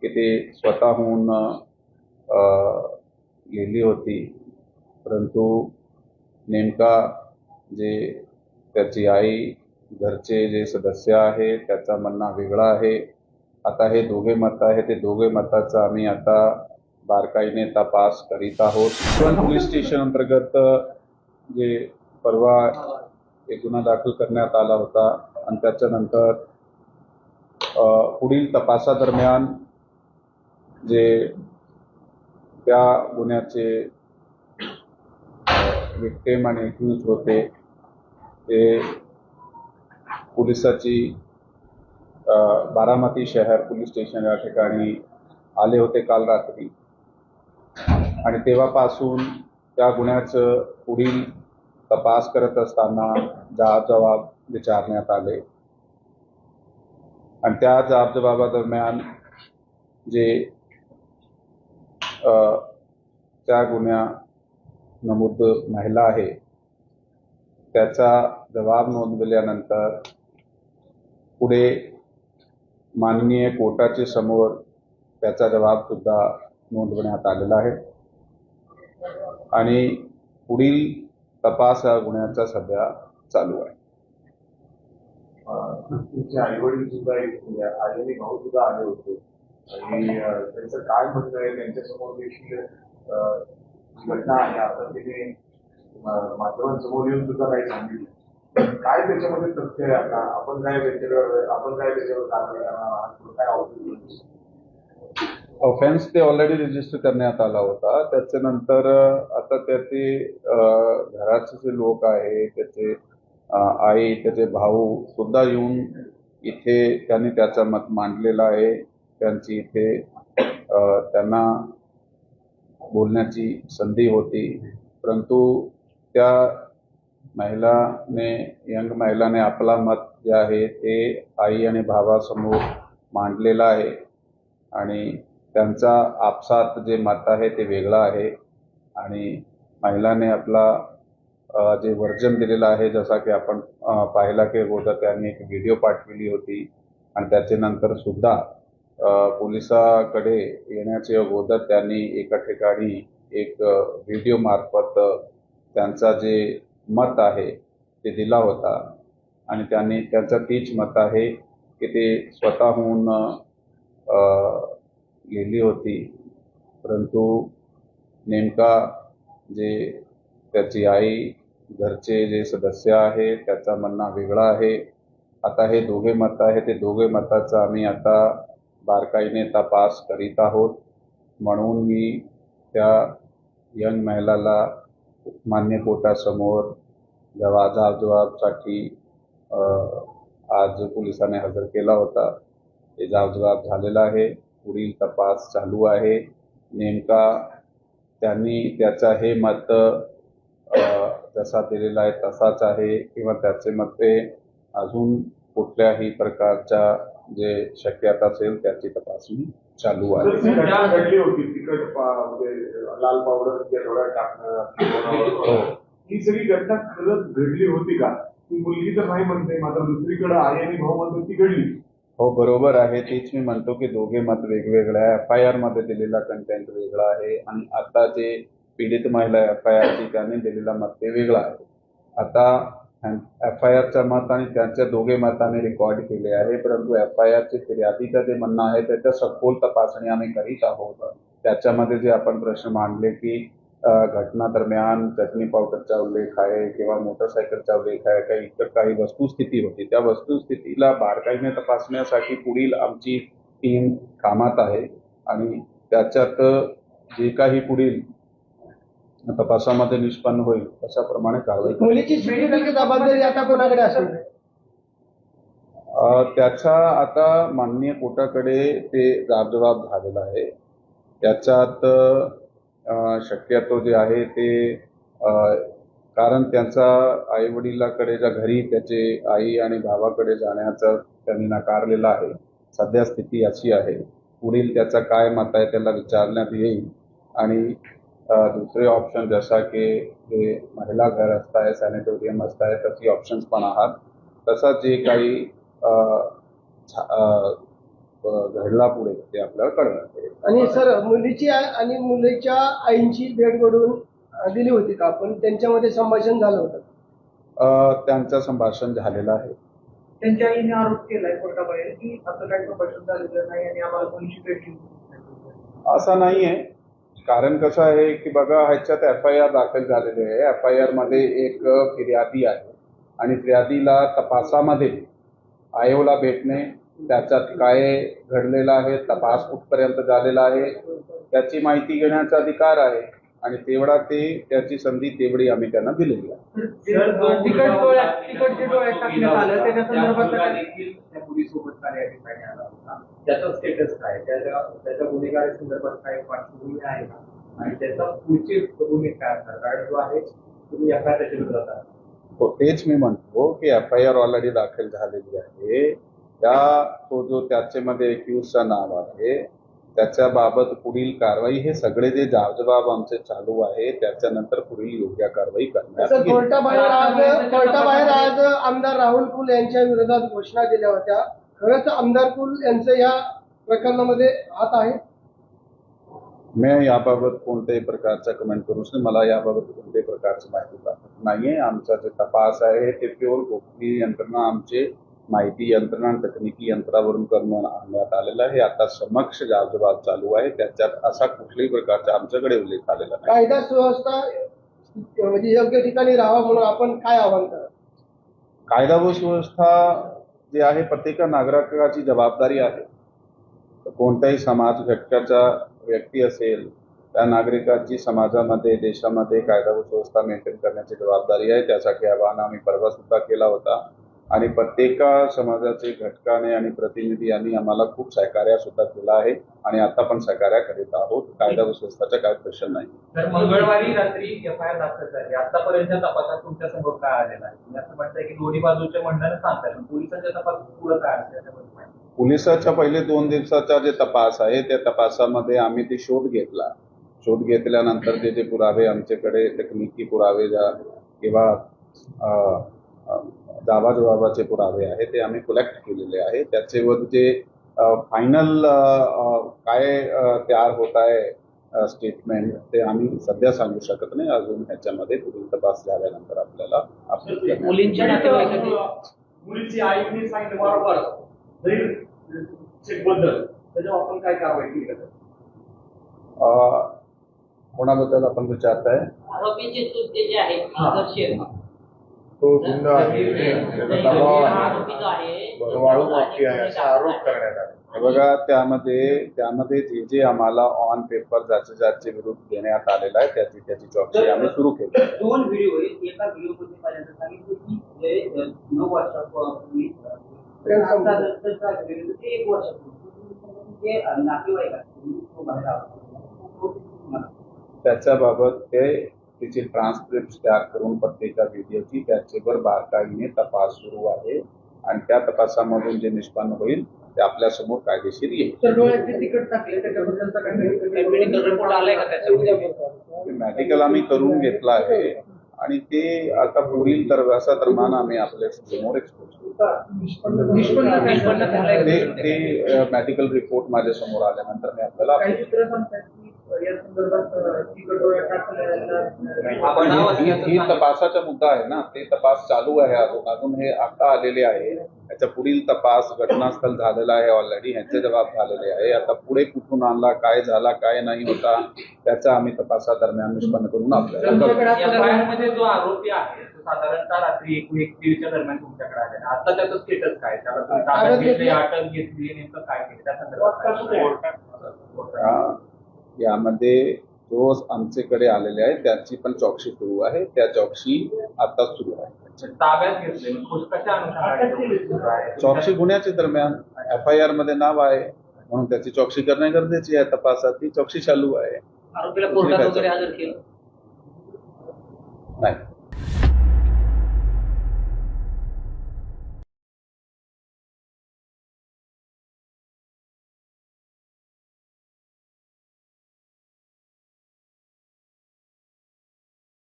की ते स्वतःहून लिहिली होती, परंतु नेमका जे त्याची आई, घरचे जे सदस्य आहे त्याचा म्हणणं वेगळा आहे. आता हे दोघे मत आहे, ते दोघे मताचा आम्ही आता बारकाईने तपास करीत आहोत. पोलीस स्टेशन अंतर्गत जे परवा एक गुन्हा दाखल करण्यात आला होता आणि त्याच्यानंतर पुढील तपासादरम्यान जे त्या गुन्ह्याचे विक्टिम आणि एक्यूज होते ते पोलिसाची बारामती शहर पोलीस स्टेशन या ठिकाणी आले होते काल रात्री आणि तेव्हापासून त्या गुन्ह्याचं पुढील तपास करत असताना जबाब विचारण्यात आले आणि त्या जबाबादरम्यान जे त्या गुन्ह्या नमूद महिला आहे त्याचा जबाब नोंदवल्यानंतर पुढे माननीय कोर्टाचे समोर त्याचा जबाब सुद्धा नोंदवण्यात आलेला आहे आणि पुढील तपास या गुन्ह्याचा सध्या चालू आहे. तुमचे आईवडील सुद्धा आई आणि भाऊ सुद्धा आले होते आणि त्यांचं काय म्हणणं आहे त्यांच्यासमोर देखील घटना आहे आता तिने माध्यमांसमोर येऊन सुद्धा काही सांगितलं. काय त्याच्यामध्ये तथ्य आहे आता आपण काय त्याच्यावर कारवाई करणार आहात काय ऑफेन्स ते ऑलरेडी रजिस्टर करण्यात आला होता. त्याच्यानंतर आता त्याचे घराचे जे लोक आहे त्याचे आई त्याचे भाऊ सुद्धा येऊन इथे त्यांनी त्याचं मत मांडलेलं आहे. त्यांची इथे त्यांना बोलण्याची संधी होती, परंतु त्या यंग महिलाने आपला मत जे आहे ते आई आणि भावासमोर मांडलेलं आहे आणि त्यांचा आपसात जे मत आहे ते वेगळं आहे आणि महिलाने आपला जे वर्जन दिलेलं आहे जसा की आपण पाहिला की अगोदर त्यांनी एक व्हिडिओ पाठवली होती आणि त्याच्यानंतर सुद्धा पोलिसाकडे येण्याचे अगोदर त्यांनी एका ठिकाणी एक व्हिडिओ मार्फत त्यांचा जे मत आहे ते दिला होता आणि त्यांनी त्यांचा तीच मत आहे की ते स्वतःहून लिहिली होती, परंतु नेमका जे त्याची आई, घरचे जे सदस्य आहे त्याचा म्हणणं वेगळा आहे. आता हे दोघे मत आहे, ते दोघे मताचा आम्ही आता बारकाईने तपास करीत आहोत. म्हणून मी त्या यंग महिलाला मान्य कोर्टासमोर जबाबसाठी आज पोलिसांनी हजर केला होता. ते जबाब झालेला आहे. पुढील तपास चालू आहे. नेमका त्यांनी त्याचा हे मत जसा दिलेला आहे तसाच आहे किंवा त्याचे मते अजून कुठल्याही प्रकारच्या जे शक्यता असेल त्याची तपासणी चालू आहे. घडली होती तिखट लाल पावडर डोळ्यात टाकणं ही सगळी घटना खरंच घडली होती का? ती मुलगी तर नाही म्हणते, मात्र दुसरीकडे आई आणि भाऊ म्हणतो ती घडली. हो बरोबर आहे. तीच मी म्हणतो की दोघे मत वेगवेगळे आहे. FIR मध्ये दिलेला कंटेंट वेगळा आहे आणि आता जे पीडित महिला FIR त्यांनी दिलेला मत ते वेगळा आहे. आता FIRचं मत आणि त्यांच्या दोघे मताने रेकॉर्ड केले आहे, परंतु FIRचे फिर्यादीचं जे म्हणणं आहे त्याच्या सखोल तपासणी आम्ही करीत आहोत. त्याच्यामध्ये जे आपण प्रश्न मांडले की घटना दरम्यान चटणी पावडरचा उल्लेख आहे किंवा मोटरसायकलचा उल्लेख आहे, काही इतर काही वस्तुस्थिती होती, त्या वस्तुस्थितीला बारकाईने तपासण्यासाठी पुढील आमची टीम कामात आहे आणि त्याच्यात जे काही पुढील तपासामध्ये निष्पन्न होईल तशाप्रमाणे कारवाई. मुलीची मेडिकल जबाबदारी आता कोणाकडे असेल? त्याचा आता माननीय कोर्टाकडे ते जबाब झालेला आहे. त्याच्यात शक्यतो जे आहे ते कारण त्यांचा आई वडिलाकडे घरी त्याचे आई आणि भावाकडे जाण्याचा त्यांनी नाकारलेला आहे. सध्या स्थिती अशी आहे. पुढील त्याचा काय मत आहे त्याला विचारण्यात येईल आणि दुसरे ऑप्शन जसा की जे महिला घर असताय, सॅनिटोरियम असताय तशी ऑप्शन्स पण आहात. तसा जे काही घडला पुढे ते आपल्याला कळणार आहे. आणि सर मुलीची आणि मुलीच्या आईंची भेट घडवून दिली होती का, पण त्यांच्यामध्ये संभाषण झालं होतं? त्यांचं संभाषण झालेलं आहे. त्यांच्या आईने आरोप केलाय कोर्टाबाहेर की असं काही संभाषण झालेलं नाही आणि आम्हाला कोणीशी भेट घेऊन असं नाहीये. कारण कसं आहे की बघा, ह्याच्यात FIR दाखल झालेली आहे. FIR मध्ये एक फिर्यादी आहे आणि फिर्यादीला तपासामध्ये आयोला भेटणे, त्याच्यात काय घडलेलं आहे, तपास कुठपर्यंत झालेला आहे, त्याची माहिती घेण्याचा अधिकार आहे आणि तेवढा त्याची संधी तेवढी आम्ही त्यांना दिलेली आहे. तिकट जे डोळ्यात टाकण्यात आलं त्याच्या संदर्भात देखील त्या मुलीसोबत काय या ठिकाणी आला होता, त्याचा स्टेटस काय, त्याच्या गुन्हेगारी संदर्भात काय पार्श्वभूमी आहे का आणि त्याचा पुढची भूमिका काय असणार, कारण जो आहे तुम्ही FIR त्याच्या विरोधात आहात. हो, तेच मी म्हणतो की FIR ऑलरेडी दाखल झालेली आहे. तो जो त्याच्यामध्ये एक्युजचं नाव आहे त्याच्या बाबत पुढील कारवाई, हे सगळे जे जाबजबाब आमचे चालू आहे त्याच्यानंतर पुढील योग्य कारवाई करण्यात सर, येईल. कोर्टाबाहेर आज आमदार राहुल कुल यांच्या विरोधात घोषणा दिल्या होत्या. खरंच आमदार कुल यांचं या प्रकरणामध्ये हात आहे? मी याबाबत कोणत्याही प्रकारचा कमेंट करू शकतो. मला याबाबत कोणत्याही प्रकारची माहिती प्राप्त नाहीये. आमचा जे तपास आहे ते प्युअर गोपनीय यंत्रणा, आमचे माहिती यंत्रणा आणि तकनिकी यंत्रावरून आणण्यात आलेलं आहे. आता समक्ष जाबजबाब चालू आहे, त्याच्यात असा कुठल्याही प्रकारचा आमच्याकडे उल्लेख आलेला नाही. कायदा सुव्यवस्था म्हणजे योग्य ठिकाणी राहावं म्हणून आपण काय आवाहन करा? कायदा व सुव्यवस्था जे आहे प्रत्येक नागरिकाची जबाबदारी आहे. कोणत्याही समाज घटकाचा व्यक्ती असेल, त्या नागरिकाची समाजामध्ये देशामध्ये कायदा व सुव्यवस्था मेंटेन करण्याची जबाबदारी आहे. त्यासाठी आवाहन आम्ही परवा सुद्धा केला होता आणि प्रत्येक समाजाचे घटकाने आणि प्रतिनिधी यांनी आम्हाला खूप सहकार्य सुद्धा केला आहे आणि आता पण सहकार्य करीत आहोत. कायदा व सुव्यवस्थेचा काय प्रश्न नाही. तर मंगळवारी रात्री FIR दाखल झाली. आतापर्यंत तपासात तुमच्या समोर काय आलेला आहे? तुम्ही असं म्हणताय की दोन्ही बाजूच्या म्हणणं सांगताय, पण पोलिसांच्या तपासात पुढे काय आहे त्याच्यामध्ये माहिती? पोलिसाच्या पहिले 2 दिवसाचा जे तपास आहे त्या तपासामध्ये आम्ही ते शोध घेतला. शोध घेतल्यानंतर जे पुरावे आमच्याकडे तकनिकी पुरावे किंवा जाबाजबाबाचे पुरावे आहे ते आम्ही कलेक्ट केलेले आहे. त्याच्यावर जे फायनल काय तयार होत आहे स्टेटमेंट ते आम्ही सध्या सांगू शकत नाही. अजून ह्याच्यामध्ये पुढील तपास झाल्यानंतर आपल्याला मुलींच्या नातेवाईकांनी मुलीची आईने सांगितलं बरोबर बद्दल त्याच्यावर आपण काय कारवाई केली का? कोणाबद्दल आपण विचारताय? आरोपीचे चुलते जे आहेत आदर्श तो गुंड आहे, दबाव आहे, वाळू माफी आहे असा आरोप करण्यात आला. हे बघा, त्यामध्ये जे आम्हाला ऑन पेपर ज्याचे विरुद्ध देण्यात आलेला आहे त्याची चौकशी आम्ही सुरू केली. 2 व्हिडिओ आहेत. एका व्हिडिओमध्ये पहिल्यांदा सांगितलं की जे 9 वर्षापूर्वी ते 1 वर्षापूर्वी ते नातेवाईक त्याच्याबाबत तिची ट्रान्सक्रिप्ट तयार करून प्रत्येक व्हिडिओची त्याच्यावर बारकाईने तपास सुरू आहे आणि त्या तपासामधून जे निष्पन्न होईल ते आपल्या समोर कायदेशीर येईल. तर डोळ्यात जे तिकट टाकले त्याच्याबद्दलचा काही मेडिकल रिपोर्ट आलाय का त्याच्यामध्ये? मेडिकल आम्ही करून घेतला आहे आणि ते आता पुढील दरम्यान आम्ही आपल्या समोर एक्सपोज करू. निष्पन्न झालंय. ते मेडिकल रिपोर्ट माझ्या समोर आल्यानंतर मी आपल्याला काही सूत्र सांगतात की या संदर्भात तिकट डोळ्यात टाकलेला ही तपासाचा मुद्दा आहे ना, ते तपास चालू आहे. अजून हे आता आलेले आहे. याच्या पुढील तपास घटनास्थळ झालेला आहे ऑलरेडी, ह्यांचे जबाब झालेले आहे. आता पुढे कुठून आणला, काय झाला, काय नाही होता त्याचा आम्ही तपासादरम्यान निष्पन्न करून आपल्याला मध्ये जो आरोपी आहे तो साधारणतः रात्री 1:30च्या दरम्यान तुमच्याकडे आलेला. आता त्याचं स्टेटस काय? त्याला ताब्यात घेतली, अटक घेतली, नेमकं काय केलं त्या संदर्भात? यामध्ये जो आमच्याकडे आलेले आहे त्याची पण चौकशी सुरू आहे. त्या चौकशी आता सुरू आहे. ताब्यात घेतले कशा अनुषंगाने? चौकशी गुन्ह्याच्या दरम्यान FIR मध्ये नाव आहे म्हणून त्याची चौकशी करणे गरजेची आहे. तपासात ती चौकशी चालू आहे. आरोपीला कोर्टात वगैरे हजर केलं नाही.